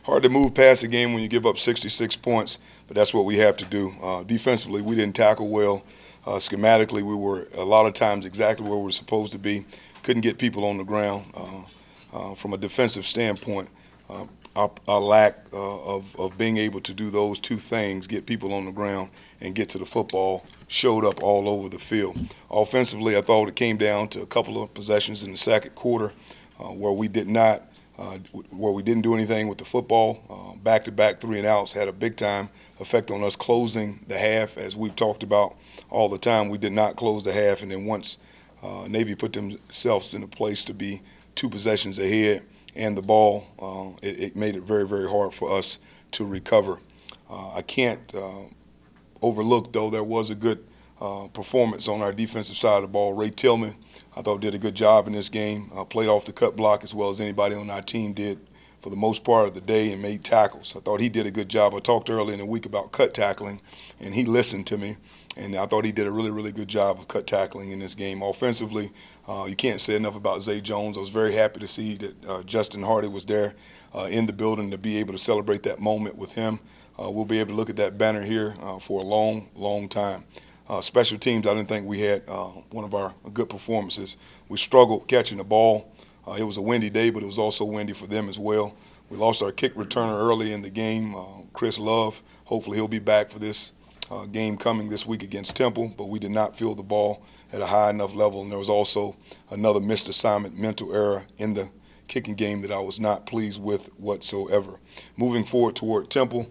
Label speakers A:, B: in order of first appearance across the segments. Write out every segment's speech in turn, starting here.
A: Hard to move past the game when you give up 66 points, but that's what we have to do. Defensively, we didn't tackle well. Schematically, we were a lot of times exactly where we were supposed to be. Couldn't get people on the ground. From a defensive standpoint, our lack of being able to do those two things, get people on the ground and get to the football, showed up all over the field. Offensively, I thought it came down to a couple of possessions in the second quarter where we didn't do anything with the football. Back-to-back 3-and-outs had a big-time effect on us closing the half, as we've talked about all the time. We did not close the half, and then once Navy put themselves in a place to be 2 possessions ahead and the ball, it made it very, very hard for us to recover. I can't overlook, though, there was a good performance on our defensive side of the ball. Ray Tillman, I thought, did a good job in this game, played off the cut block as well as anybody on our team did for the most part of the day and made tackles. I thought he did a good job. I talked earlier in the week about cut tackling, and he listened to me, and I thought he did a really, really good job of cut tackling in this game. Offensively, you can't say enough about Zay Jones. I was very happy to see that Justin Hardy was there in the building to be able to celebrate that moment with him. We'll be able to look at that banner here for a long, long time. Special teams, I didn't think we had one of our good performances. We struggled catching the ball. It was a windy day, but it was also windy for them as well. We lost our kick returner early in the game, Chris Love. Hopefully he'll be back for this game coming this week against Temple, but we did not field the ball at a high enough level, and there was also another missed assignment, mental error in the kicking game that I was not pleased with whatsoever. Moving forward toward Temple,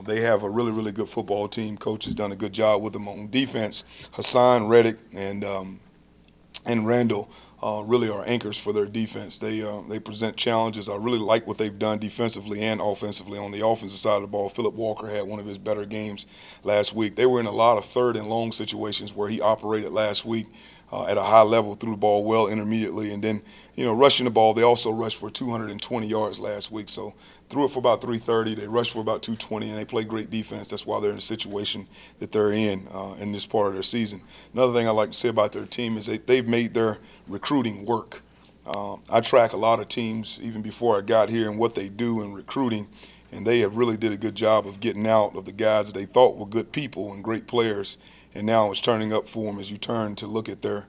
A: they have a really, really good football team. Coach has done a good job with them on defense. Hassan, Reddick, and Randall really are anchors for their defense. They present challenges. I really like what they've done defensively and offensively. On the offensive side of the ball, Philip Walker had one of his better games last week. They were in a lot of third and long situations where he operated last week at a high level, threw the ball well intermediately, and then, rushing the ball. They also rushed for 220 yards last week, so threw it for about 330. They rushed for about 220, and they play great defense. That's why they're in the situation that they're in this part of their season. Another thing I like to say about their team is they've made their recruiting work. I track a lot of teams even before I got here and what they do in recruiting, and they have really did a good job of getting out of the guys that they thought were good people and great players, and now it's turning up for them as you turn to look at their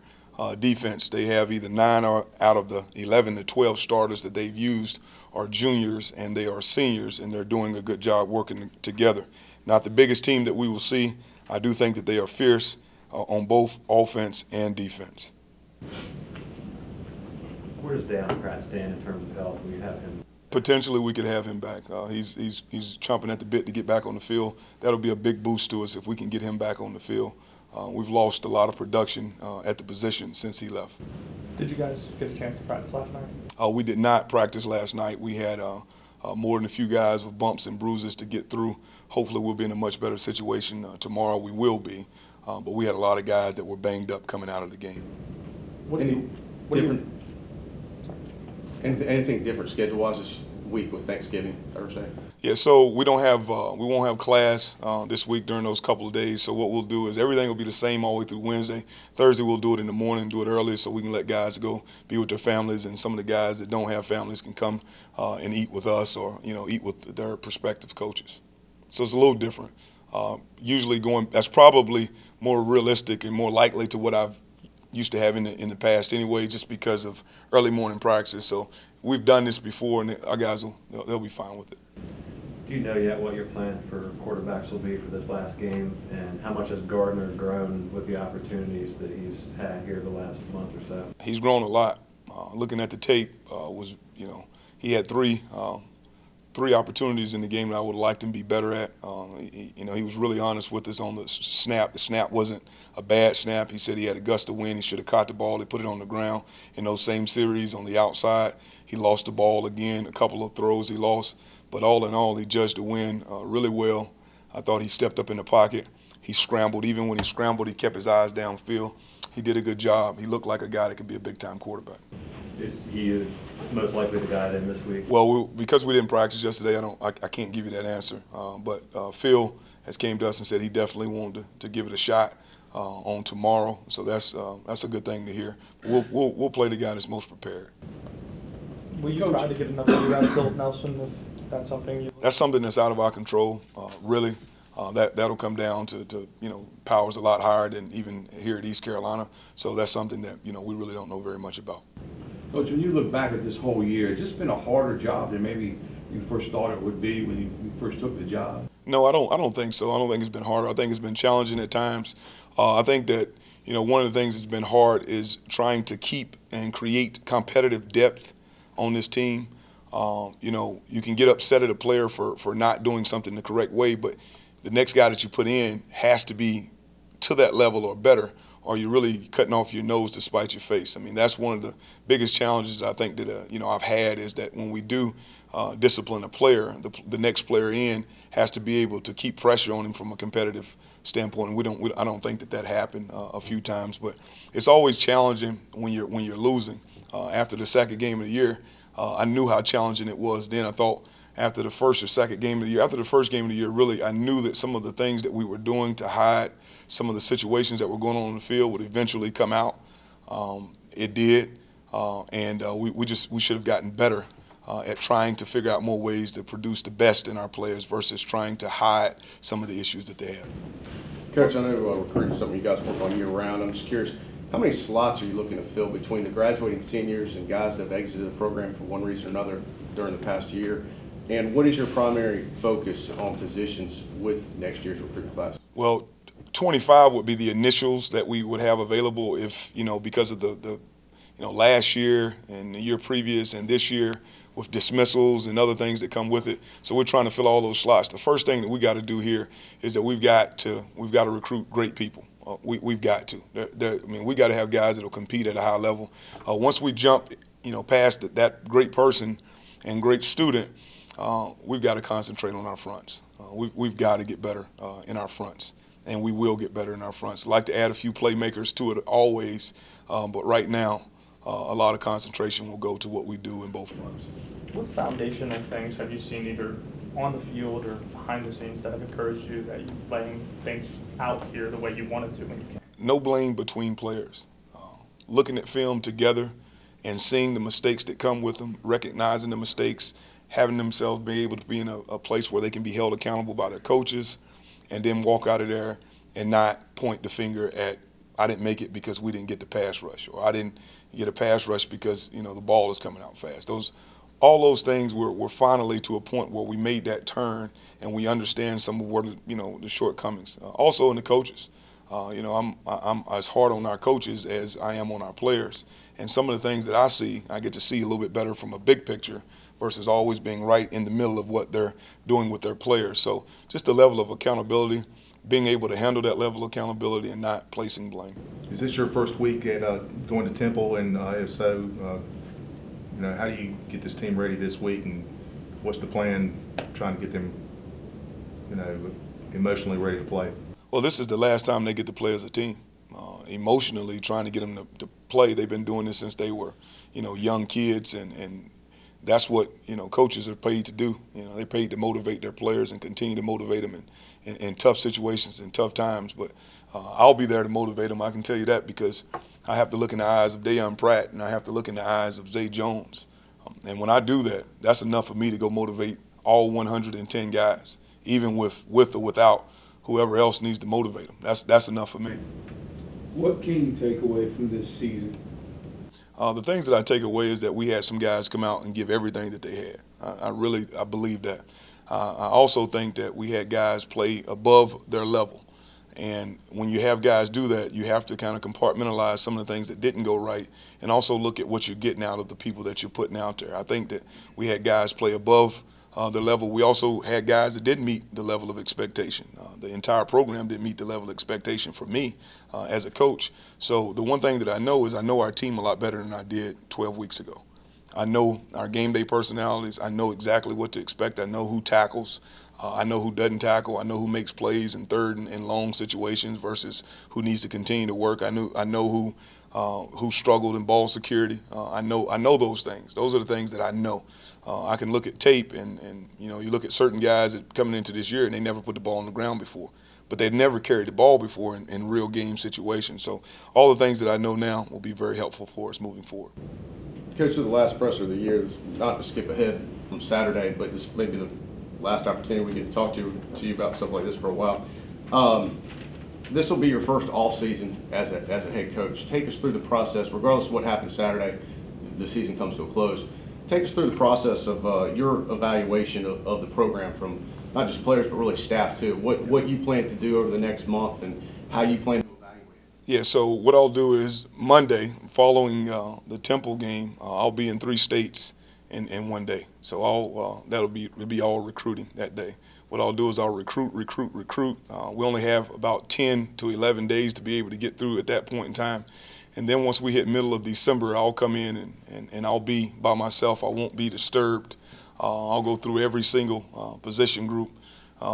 A: defense. They have either 9 out of the 11 to 12 starters that they've used are juniors, and they are seniors, and they're doing a good job working together. Not the biggest team that we will see. I do think that they are fierce on both offense and defense.
B: Where does Deion Pratt stand in terms of health when you have him?
A: Potentially, we could have him back. He's chomping at the bit to get back on the field. That'll be a big boost to us if we can get him back on the field. We've lost a lot of production at the position since he left.
C: Did you guys get a chance to practice last night?
A: We did not practice last night. We had more than a few guys with bumps and bruises to get through. Hopefully we'll be in a much better situation tomorrow. We will be. But we had a lot of guys that were banged up coming out of the game.
D: Anything different schedule-wise this week with Thanksgiving Thursday?
A: Yeah, so we won't have class this week during those couple of days. So what we'll do is everything will be the same all the way through Wednesday. Thursday we'll do it in the morning, do it early, so we can let guys go be with their families, and some of the guys that don't have families can come and eat with us or eat with their prospective coaches. So it's a little different. Usually that's probably more realistic and more likely to what I've used to have in the past anyway, just because of early morning practice. So we've done this before, and our guys they'll be fine with it.
B: Do you know yet what your plan for quarterbacks will be for this last game, and how much has Gardner grown with the opportunities that he's had here the last month or so?
A: He's grown a lot. Looking at the tape, he had three opportunities in the game that I would have liked him to be better at. He was really honest with us on the snap. The snap wasn't a bad snap. He said he had a gust of wind. He should have caught the ball. They put it on the ground. In those same series on the outside, he lost the ball again. A couple of throws he lost. But all in all, he judged the win really well. I thought he stepped up in the pocket. He scrambled. Even when he scrambled, he kept his eyes downfield. He did a good job. He looked like a guy that could be a big-time quarterback.
B: Is he most likely the guy then this week?
A: Well, because we didn't practice yesterday, I can't give you that answer. But Phil has came to us and said he definitely wanted to give it a shot on tomorrow. So that's a good thing to hear. We'll play the guy that's most prepared.
C: Will you try to get enough of out of Philip Nelson that something you?
A: That's something that's out of our control, really. That'll come down to powers a lot higher than even here at East Carolina. So that's something that we really don't know very much about.
E: Coach, when you look back at this whole year, it's just been a harder job than maybe you first thought it would be when you first took the job.
A: No, I don't think so. I don't think it's been harder. I think it's been challenging at times. I think that one of the things that's been hard is trying to keep and create competitive depth on this team. You can get upset at a player for not doing something the correct way, but the next guy that you put in has to be to that level or better, or you're really cutting off your nose to spite your face. I mean, that's one of the biggest challenges that I think that I've had, is that when we do discipline a player, the next player in has to be able to keep pressure on him from a competitive standpoint. And I don't think that happened a few times, but it's always challenging when you're losing. After the second game of the year, I knew how challenging it was. Then I thought after the first or second game of the year, after the first game of the year, really, I knew that some of the things that we were doing to hide some of the situations that were going on in the field would eventually come out. It did, and we should have gotten better at trying to figure out more ways to produce the best in our players versus trying to hide some of the issues that they have.
D: Coach, I know recruiting is something you guys work on year-round. I'm just curious, how many slots are you looking to fill between the graduating seniors and guys that have exited the program for one reason or another during the past year? And what is your primary focus on positions with next year's recruiting class?
A: Well, 25 would be the initials that we would have available if, because of the last year and the year previous and this year with dismissals and other things that come with it. So we're trying to fill all those slots. The first thing that we got to do here is that we've got to recruit great people. We've got to. We got to have guys that will compete at a high level. Once we jump, past that great person and great student, we've got to concentrate on our fronts. We've got to get better in our fronts, and we will get better in our fronts. I'd like to add a few playmakers to it always, but right now a lot of concentration will go to what we do in both fronts.
C: What foundational things have you seen either on the field or behind the scenes that have encouraged you that you're laying things out here the way you wanted to when you came?
A: No blame between players. Looking at film together and seeing the mistakes that come with them, recognizing the mistakes, having themselves be able to be in a place where they can be held accountable by their coaches, and then walk out of there and not point the finger at, I didn't make it because we didn't get the pass rush, or I didn't get a pass rush because the ball is coming out fast. All those things we're finally to a point where we made that turn and we understand some of what the shortcomings. Also in the coaches, I'm as hard on our coaches as I am on our players, and some of the things that I get to see a little bit better from a big picture versus always being right in the middle of what they're doing with their players. So just the level of accountability, being able to handle that level of accountability and not placing blame.
F: Is this your first week at going to Temple, and if so, how do you get this team ready this week, and what's the plan trying to get them, emotionally ready to play?
A: Well, this is the last time they get to play as a team. Emotionally trying to get them to play. They've been doing this since they were, young kids, and that's what coaches are paid to do. They're paid to motivate their players and continue to motivate them in tough situations and tough times. But I'll be there to motivate them. I can tell you that because I have to look in the eyes of Deion Pratt and I have to look in the eyes of Zay Jones. And when I do that, that's enough for me to go motivate all 110 guys, even with or without whoever else needs to motivate them. That's enough for me.
G: What can you take away from this season?
A: The things that I take away is that we had some guys come out and give everything that they had. I believe that. I also think that we had guys play above their level. And when you have guys do that, you have to kind of compartmentalize some of the things that didn't go right and also look at what you're getting out of the people that you're putting out there. I think that we had guys play above their level. We also had guys that didn't meet the level of expectation. The entire program didn't meet the level of expectation for me as a coach. So the one thing that I know is I know our team a lot better than I did 12 weeks ago. I know our game day personalities. I know exactly what to expect. I know who tackles. I know who doesn't tackle. I know who makes plays in third and long situations versus who needs to continue to work. I know who struggled in ball security. I know those things. Those are the things that I know. I can look at tape and you look at certain guys that coming into this year and they never put the ball on the ground before. but they'd never carried the ball before in real game situations. So all the things that I know now will be very helpful for us moving forward.
D: Coach, to the last presser of the year, this is not to skip ahead from Saturday, but this may be the last opportunity we get to talk to you about stuff like this for a while. This will be your first off-season as a head coach. Take us through the process, regardless of what happens Saturday, the season comes to a close. Take us through the process of your evaluation of the program from not just players, but really staff too. What you plan to do over the next month and how you plan to evaluate it.
A: Yeah, so what I'll do is Monday, following the Temple game, I'll be in 3 states in one day. So it'll be all recruiting that day. What I'll do is I'll recruit. We only have about 10 to 11 days to be able to get through at that point in time. And then once we hit middle of December, I'll come in and I'll be by myself. I won't be disturbed. I'll go through every single position group.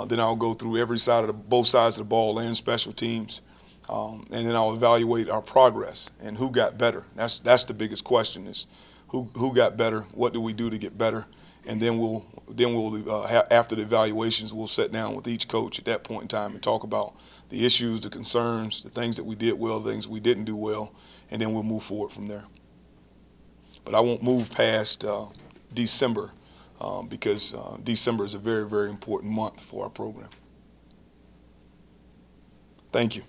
A: Then I'll go through both sides of the ball and special teams. And then I'll evaluate our progress and who got better. That's the biggest question is who got better, what do we do to get better, and then we'll after the evaluations, we'll sit down with each coach at that point in time and talk about the issues, the concerns, the things that we did well, the things we didn't do well, and then we'll move forward from there. But I won't move past December because December is a very, very important month for our program. Thank you.